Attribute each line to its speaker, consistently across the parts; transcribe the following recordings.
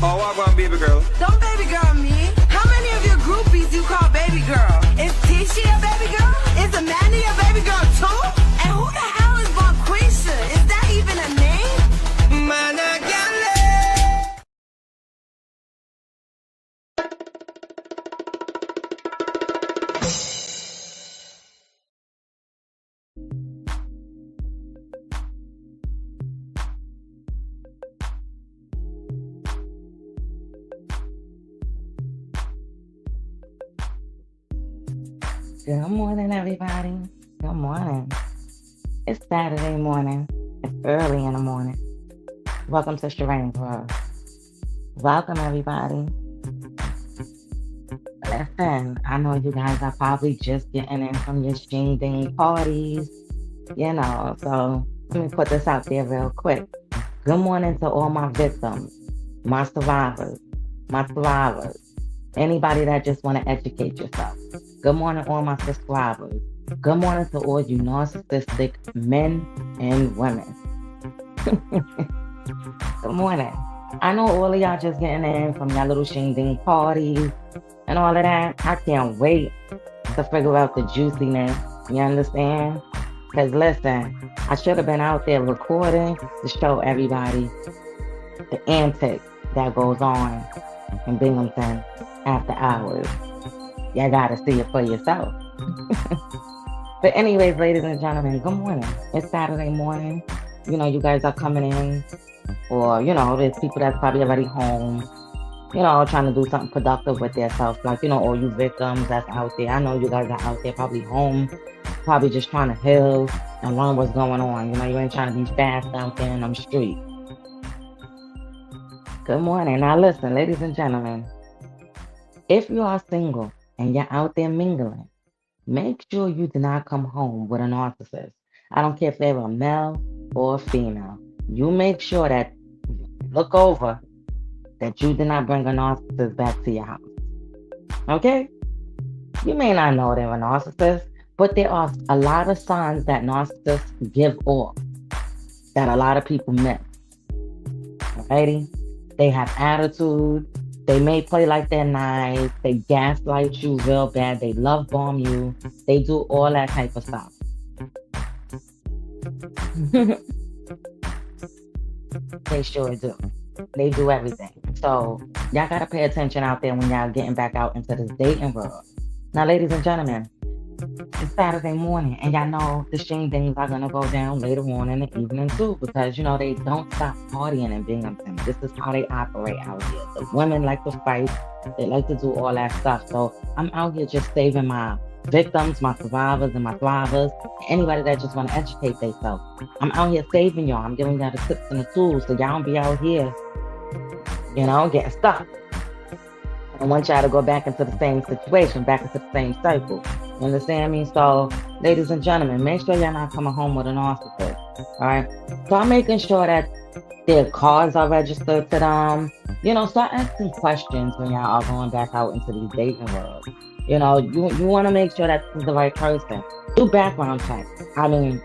Speaker 1: Oh, I want baby girl.
Speaker 2: Don't baby girl me. How many of your groupies you call baby girl? Is Tisha a baby girl? Is Amanda a baby girl too? And who the hell is Bonquisha? Is that even a name?
Speaker 1: Man, I can't live.
Speaker 3: Good morning, everybody. Good morning. It's Saturday morning. It's early in the morning. Welcome to Shireen's World. Welcome, everybody. Listen, I know you guys are probably just getting in from your Sheen Ding parties, so let me put this out there real quick. Good morning to all my victims, my survivors, anybody that just want to educate yourself. Good morning, all my subscribers. Good morning to all you narcissistic men and women. Good morning. I know all of y'all just getting in from your little Sheen Ding parties and all of that. I can't wait to figure out the juiciness. You understand? Because listen, I should have been out there recording to show everybody the antics that goes on in Binghamton after hours. Y'all gotta see it for yourself. But anyways, ladies and gentlemen, good morning. It's Saturday morning. You guys are coming in, or there's people that's probably already home, trying to do something productive with themselves. Like, all you victims that's out there. I know you guys are out there probably home, probably just trying to heal and learn what's going on. You ain't trying to be fast out there in them streets. Good morning. Now listen, ladies and gentlemen, if you are single and you're out there mingling, make sure you do not come home with a narcissist. I don't care if they're a male or a female. You make sure that look over that you did not bring a narcissist back to your house. Okay? You may not know they're a narcissist, but there are a lot of signs that narcissists give off that a lot of people miss. Alrighty? They have attitude. They may play like they're nice. They gaslight you real bad. They love bomb you. They do all that type of stuff. They sure do. They do everything. So y'all gotta pay attention out there when y'all getting back out into this dating world. Now, ladies and gentlemen, it's Saturday morning, and y'all know the Sheen Dings are gonna go down later on in the evening too, because they don't stop partying in Binghamton. This is how they operate out here. The women like to fight, they like to do all that stuff. So I'm out here just saving my victims, my survivors, and my thrivers, anybody that just want to educate themselves. I'm out here saving y'all. I'm giving y'all the tips and the tools so y'all don't be out here, getting stuck. I want y'all to go back into the same situation, back into the same cycle. You understand me? So, ladies and gentlemen, make sure y'all not coming home with a narcissist. All right? So I'm making sure that their cars are registered to them. Start asking questions when y'all are going back out into the dating world. You want to make sure that this is the right person. Do background checks. I mean,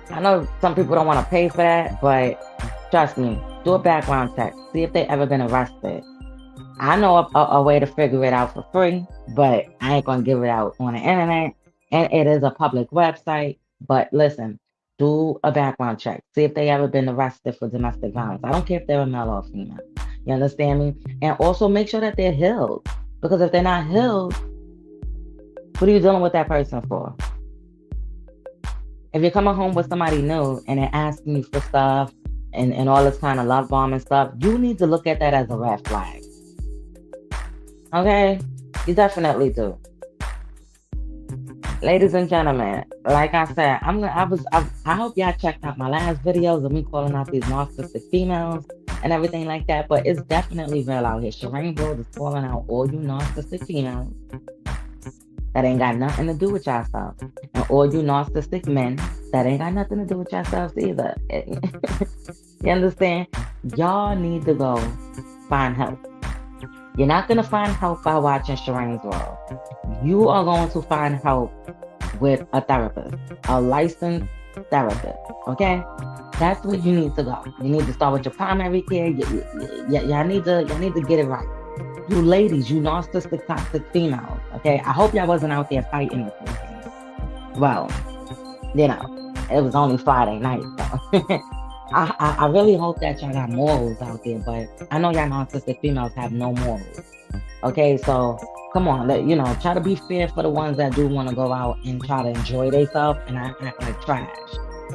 Speaker 3: I know some people don't want to pay for that, but trust me, do a background check. See if they ever been arrested. I know a way to figure it out for free, but I ain't going to give it out on the internet. And it is a public website. But listen, do a background check. See if they ever been arrested for domestic violence. I don't care if they're a male or female. You understand me? And also make sure that they're healed. Because if they're not healed, what are you dealing with that person for? If you're coming home with somebody new and they're asking you for stuff and all this kind of love bomb and stuff, you need to look at that as a red flag. Okay? You definitely do. Ladies and gentlemen, like I said, I hope y'all checked out my last videos of me calling out these narcissistic females and everything like that, but it's definitely real out here. Shireen World is calling out all you narcissistic females that ain't got nothing to do with yourself, and all you narcissistic men that ain't got nothing to do with yourselves either. You understand? Y'all need to go find help. You're not going to find help by watching Shireen's World. You are going to find help with a therapist, a licensed therapist. Okay, that's where you need to go. You need to start with your primary care. Y'all need to get it right. You ladies, you narcissistic, toxic females. Okay, I hope y'all wasn't out there fighting this weekend. Well, it was only Friday night, so I really hope that y'all got morals out there, but I know y'all narcissistic females have no morals. Okay, so come on, try to be fair for the ones that do want to go out and try to enjoy themselves and not act like trash.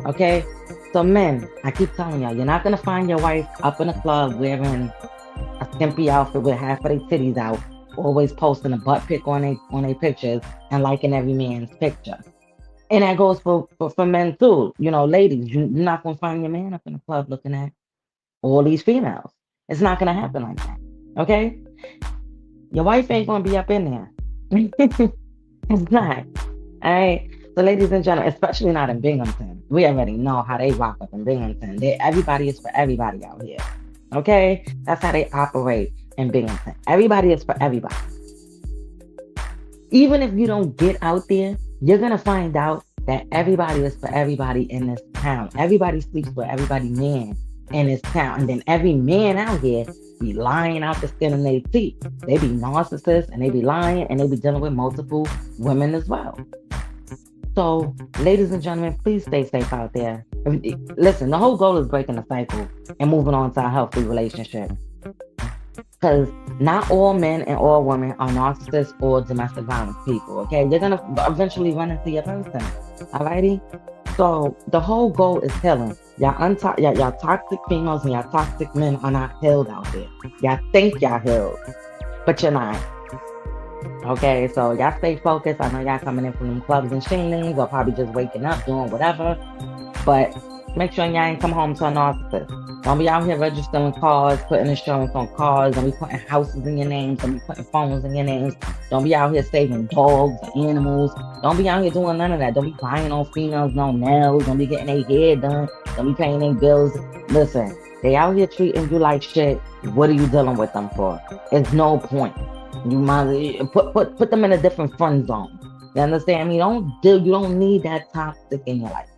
Speaker 3: Okay, so men, I keep telling y'all, you're not gonna find your wife up in a club wearing a skimpy outfit with half of their titties out, always posting a butt pic on their pictures and liking every man's picture. And that goes for men too. Ladies, you're not gonna find your man up in the club looking at all these females. It's not gonna happen like that. Okay? Your wife ain't gonna be up in there. It's not. All right. So, ladies and gentlemen, especially not in Binghamton. We already know how they rock up in Binghamton. Everybody is for everybody out here. Okay? That's how they operate in Binghamton. Everybody is for everybody. Even if you don't get out there, you're gonna find out that everybody is for everybody in this town. Everybody sleeps with everybody man in this town. And then every man out here be lying out the skin of their teeth. They be narcissists and they be lying and they be dealing with multiple women as well. So, ladies and gentlemen, please stay safe out there. Listen, the whole goal is breaking the cycle and moving on to a healthy relationship. Because not all men and all women are narcissists or domestic violence people, okay? You're going to eventually run into your person, alrighty? So the whole goal is healing. Y'all toxic females and y'all toxic men are not healed out there. Y'all think y'all healed, but you're not. Okay, so y'all stay focused. I know y'all coming in from them clubs and shinglings or probably just waking up, doing whatever. But make sure y'all ain't come home to a narcissist. Don't be out here registering cars, putting insurance on cars. Don't be putting houses in your names. Don't be putting phones in your names. Don't be out here saving dogs and animals. Don't be out here doing none of that. Don't be buying on females no nails. Don't be getting their hair done. Don't be paying their bills. Listen, they out here treating you like shit. What are you dealing with them for? It's no point. You might put them in a different friend zone. You understand me? You don't need that toxic in your life.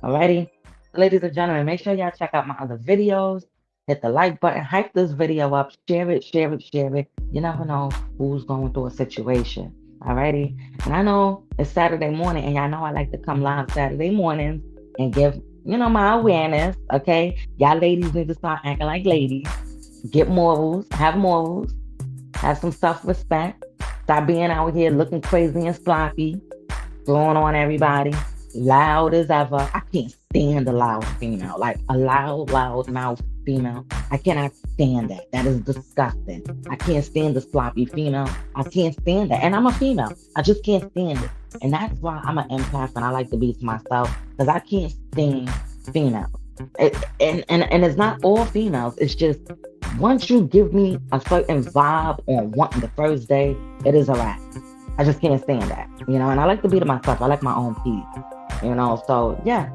Speaker 3: Alrighty? Ladies and gentlemen, make sure y'all check out my other videos. Hit the like button, hype this video up, share it. You never know who's going through a situation. Alrighty? And I know it's Saturday morning, and y'all know I like to come live Saturday mornings and give, my awareness. Okay? Y'all ladies need to start acting like ladies. Get morals, have some self-respect. Stop being out here looking crazy and sloppy, blowing on everybody. Loud as ever. I can't stand a loud female. Like a loud mouth female. I cannot stand that. That is disgusting. I can't stand the sloppy female. I can't stand that. And I'm a female. I just can't stand it. And that's why I'm an empath and I like to be to myself, because I can't stand females. And it's not all females. It's just once you give me a certain vibe on wanting the first day, it is a wrap. I just can't stand that, and I like to be to myself. I like my own peace, so yeah.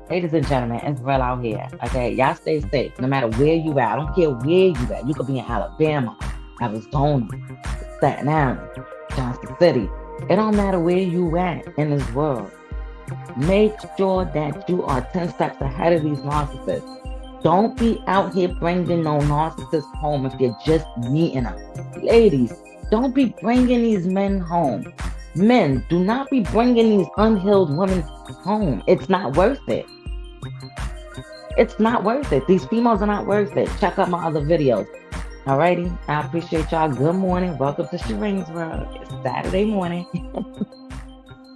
Speaker 3: Ladies and gentlemen, it's real out here, okay? Y'all stay safe, no matter where you at. I don't care where you at. You could be in Alabama, Arizona, Staten Island, Johnson City. It don't matter where you at in this world. Make sure that you are 10 steps ahead of these narcissists. Don't be out here bringing no narcissist home if you're just meeting them. Ladies, don't be bringing these men home. Men, do not be bringing these unhealed women home. It's not worth it. It's not worth it. These females are not worth it. Check out my other videos. Alrighty? I appreciate y'all. Good morning. Welcome to Shireen's World. It's Saturday morning.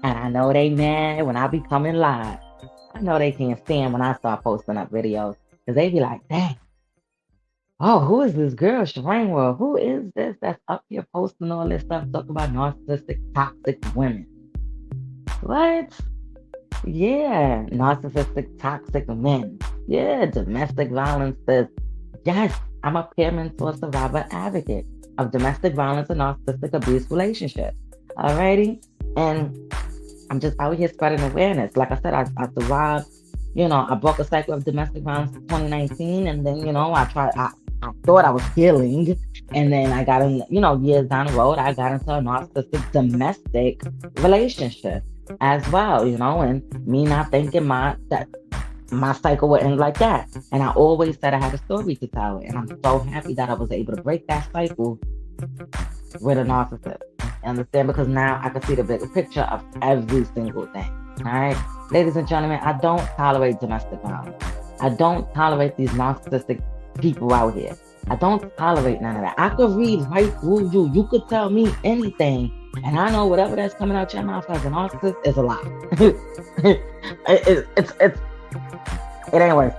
Speaker 3: And I know they mad when I be coming live. I know they can't stand when I start posting up videos. Because they be like, dang. Oh, who is this girl, Shireen World? Who is this that's up here posting all this stuff, talking about narcissistic, toxic women? What? Yeah, narcissistic, toxic men. Yeah, domestic violence says, yes, I'm a peer mentor, survivor, advocate of domestic violence and narcissistic abuse relationships. Alrighty? And I'm just out here spreading awareness. Like I said, I survived, I broke a cycle of domestic violence in 2019. And then, I thought I was healing. And then I got in, years down the road, I got into a narcissistic domestic relationship. as well, and me not thinking that my cycle would end like that. And I always said I had a story to tell, and I'm so happy that I was able to break that cycle with a narcissist. Understand? Because now I can see the bigger picture of every single thing. All right, ladies and gentlemen, I don't tolerate domestic violence. I don't tolerate these narcissistic people out here. I don't tolerate none of that. I could read right through you. You could tell me anything, and I know whatever that's coming out your mouth as a narcissist is a lie. It ain't worth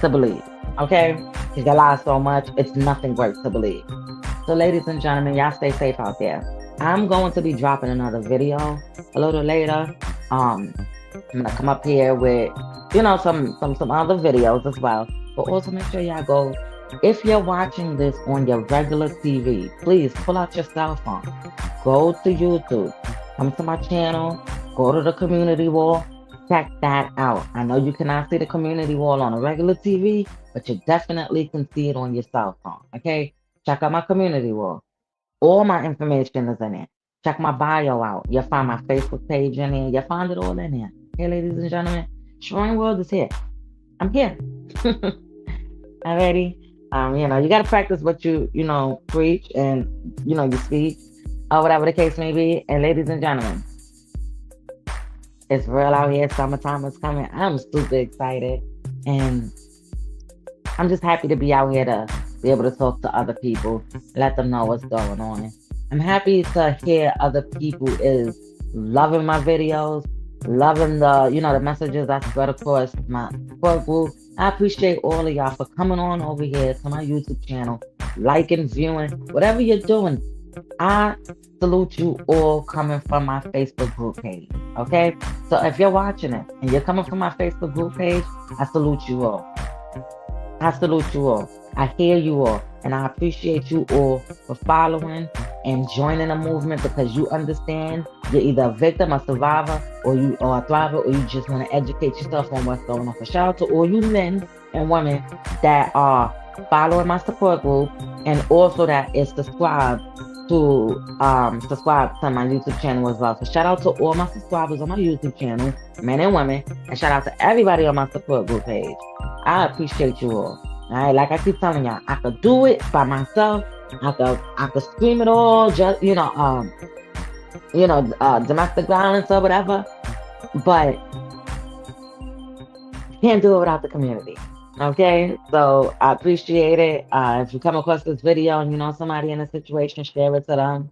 Speaker 3: to believe, okay? Because you lie so much, it's nothing worth to believe. So, ladies and gentlemen, y'all stay safe out there. I'm going to be dropping another video a little later. I'm gonna come up here with, some other videos as well. But also make sure y'all go. If you're watching this on your regular TV, please pull out your cell phone. Go to YouTube. Come to my channel. Go to the community wall. Check that out. I know you cannot see the community wall on a regular TV, but you definitely can see it on your cell phone. Okay? Check out my community wall. All my information is in there. Check my bio out. You'll find my Facebook page in there. You'll find it all in there. Okay, ladies and gentlemen, Shrine World is here. I'm here. Alrighty. You gotta practice what you preach and you speak, or whatever the case may be. And ladies and gentlemen, it's real out here. Summertime is coming. I'm super excited, and I'm just happy to be out here to be able to talk to other people, let them know what's going on. I'm happy to hear other people is loving my videos, loving the messages I spread across my support group. I appreciate all of y'all for coming on over here to my YouTube channel, liking, viewing, whatever you're doing. I salute you all coming from my Facebook group page, okay? So if you're watching it and you're coming from my Facebook group page, I salute you all. I salute you all. I hear you all. And I appreciate you all for following and joining the movement, because you understand you're either a victim, a survivor, or a thriver, or you just want to educate yourself on what's going on. For shout out to all you men and women that are following my support group, and also that is subscribed to my YouTube channel as well. So shout out to all my subscribers on my YouTube channel, men and women, and shout out to everybody on my support group page. I appreciate you all. All right, like I keep telling y'all, I could do it by myself. I could scream it all, just domestic violence or whatever, but can't do it without the community. Okay, so I appreciate it. If you come across this video and you know somebody in a situation, share it to them.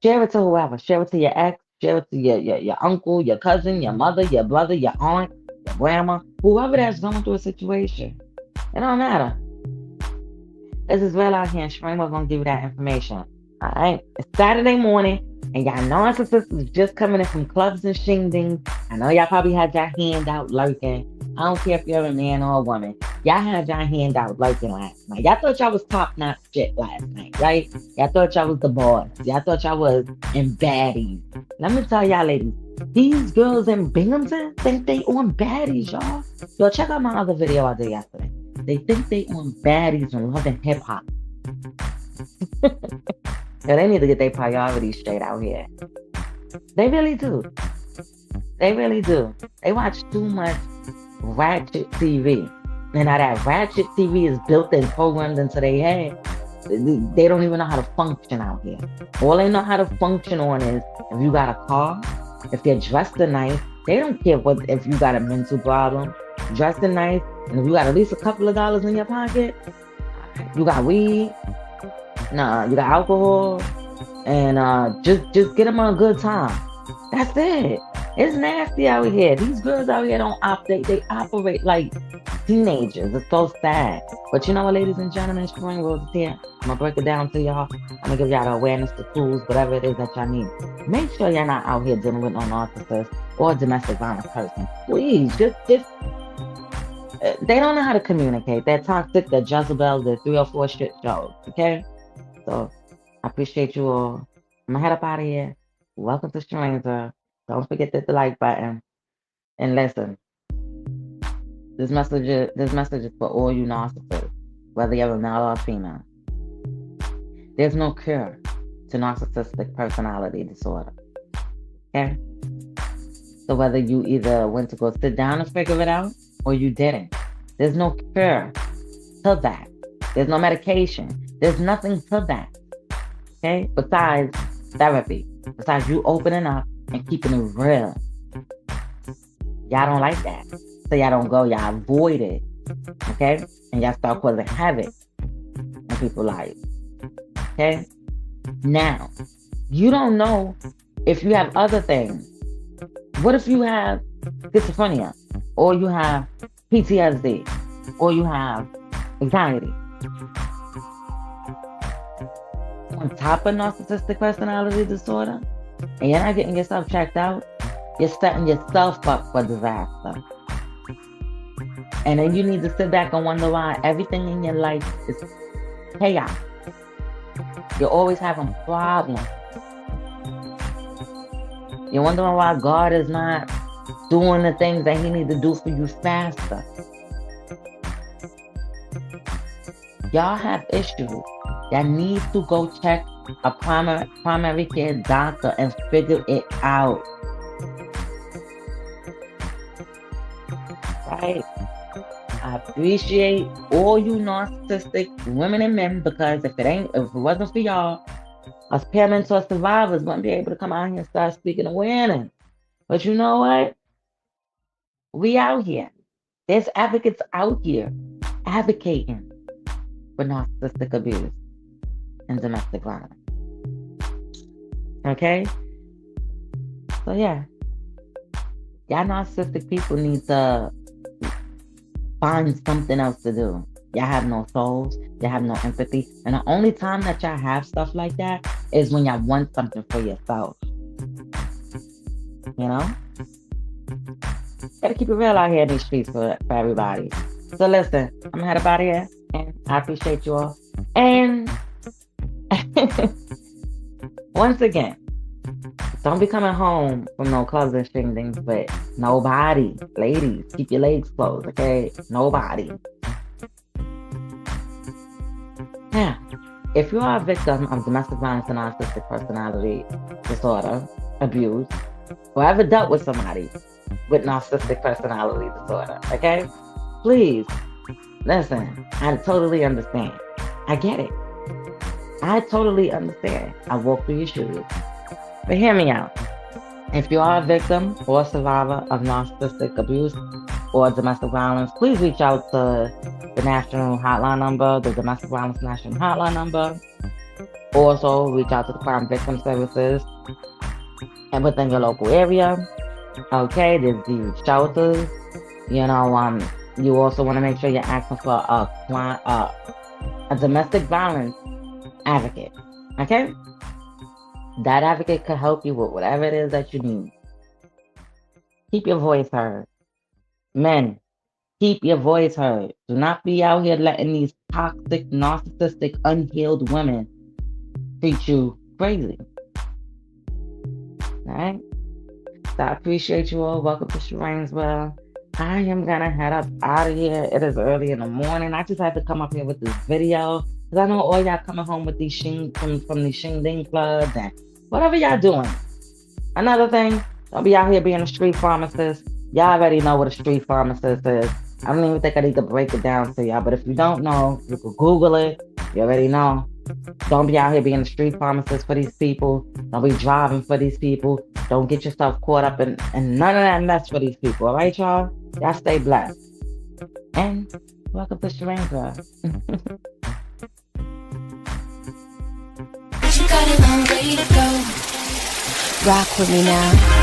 Speaker 3: Share it to whoever. Share it to your ex. Share it to your uncle, your cousin, your mother, your brother, your aunt, your grandma, whoever that's going through a situation. It don't matter. This is real out here, and Shrine was gonna give you that information. All right, it's Saturday morning, and y'all narcissists is just coming in from clubs and shingdings. I know y'all probably had your hand out lurking. I don't care if you're a man or a woman. Y'all had your hand out lurking last night. Y'all thought y'all was top-notch shit last night, right? Y'all thought y'all was the boss. Y'all thought y'all was in baddies. Let me tell y'all, ladies, these girls in Binghamton think they on baddies, y'all. Yo, check out my other video I did yesterday. They think they on baddies and loving hip-hop. Yo, they need to get their priorities straight out here. They really do. They really do. They watch too much ratchet TV. And now that ratchet TV is built and programmed into their head, they don't even know how to function out here. All they know how to function on is if you got a car, if they're dressed nice. They don't care if you got a mental problem. Dressed nice, and if you got at least a couple of dollars in your pocket, you got weed, you got alcohol, and just get them on a good time. That's it. It's nasty out here. These girls out here don't operate. They operate like teenagers. It's so sad. But you know what, ladies and gentlemen, Spring Rose is here. I'm gonna break it down to y'all. I'm gonna give y'all the awareness, the tools, whatever it is that y'all need. Make sure you're not out here dealing with no narcissist or domestic violence person. Please, just they don't know how to communicate. They're toxic, they're Jezebel, they're 304 shit shows. Okay? So I appreciate you all. I'm gonna head up out of here. Welcome to Stranger. Don't forget to hit the like button. And listen, this message is for all you narcissists, whether you're a male or female. There's no cure to narcissistic personality disorder. Okay? So whether you either went to go sit down and figure it out or you didn't, there's no cure to that. There's no medication. There's nothing to that. Okay? Besides therapy. Besides you opening up and keeping it real. Y'all don't like that. So y'all don't go. Y'all avoid it. Okay? And y'all start causing havoc in people's lives. Okay? Now, you don't know if you have other things. What if you have schizophrenia? Or you have PTSD? Or you have anxiety? On top of narcissistic personality disorder, and you're not getting yourself checked out, you're setting yourself up for disaster. And then you need to sit back and wonder why everything in your life is chaos. You're always having problems. You're wondering why God is not doing the things that He needs to do for you faster. Y'all have issues. Y'all need to go check a primary care doctor and figure it out. Right? I appreciate all you narcissistic women and men, because if it wasn't for y'all, us peer mentor survivors wouldn't be able to come out here and start speaking awareness. But you know what? We out here. There's advocates out here advocating for narcissistic abuse and domestic violence. Okay? So yeah. Y'all narcissistic people need to find something else to do. Y'all have no souls. Y'all have no empathy. And the only time that y'all have stuff like that is when y'all want something for yourself. You know? Gotta keep it real out here in these streets for everybody. So listen, I'm gonna head up out of here. And I appreciate you all. And once again, don't be coming home from no clubs and things with nobody. Ladies, keep your legs closed, okay? Nobody. Now, if you are a victim of domestic violence and narcissistic personality disorder, abuse, or ever dealt with somebody with narcissistic personality disorder, okay? Please, listen, I totally understand. I get it. I totally understand. I walk through your shoes. But hear me out. If you are a victim or a survivor of narcissistic abuse or domestic violence, please reach out to the national hotline number, the Domestic Violence National Hotline number. Also, reach out to the Crime Victim Services and within your local area. Okay, there's these shelters. You know, you also want to make sure you're asking for a domestic violence advocate. Okay? That advocate could help you with whatever it is that you need. Keep your voice heard. Men, keep your voice heard. Do not be out here letting these toxic, narcissistic, unhealed women treat you crazy. Alright? So I appreciate you all. Welcome to Sherainsville. I am gonna head up out of here. It is early in the morning. I just had to come up here with this video because I know all y'all coming home with these from these shing clubs and whatever y'all doing. Another thing, don't be out here being a street pharmacist. Y'all already know what a street pharmacist is. I don't even think I need to break it down to y'all, but if you don't know, you can Google it. You already know. Don't be out here being a street pharmacist for these people. Don't be driving for these people. Don't get yourself caught up in none of that mess for these people. All right, y'all? Y'all stay blessed. And welcome to Sherainsville.
Speaker 4: You got a long way to go. Rock with me now.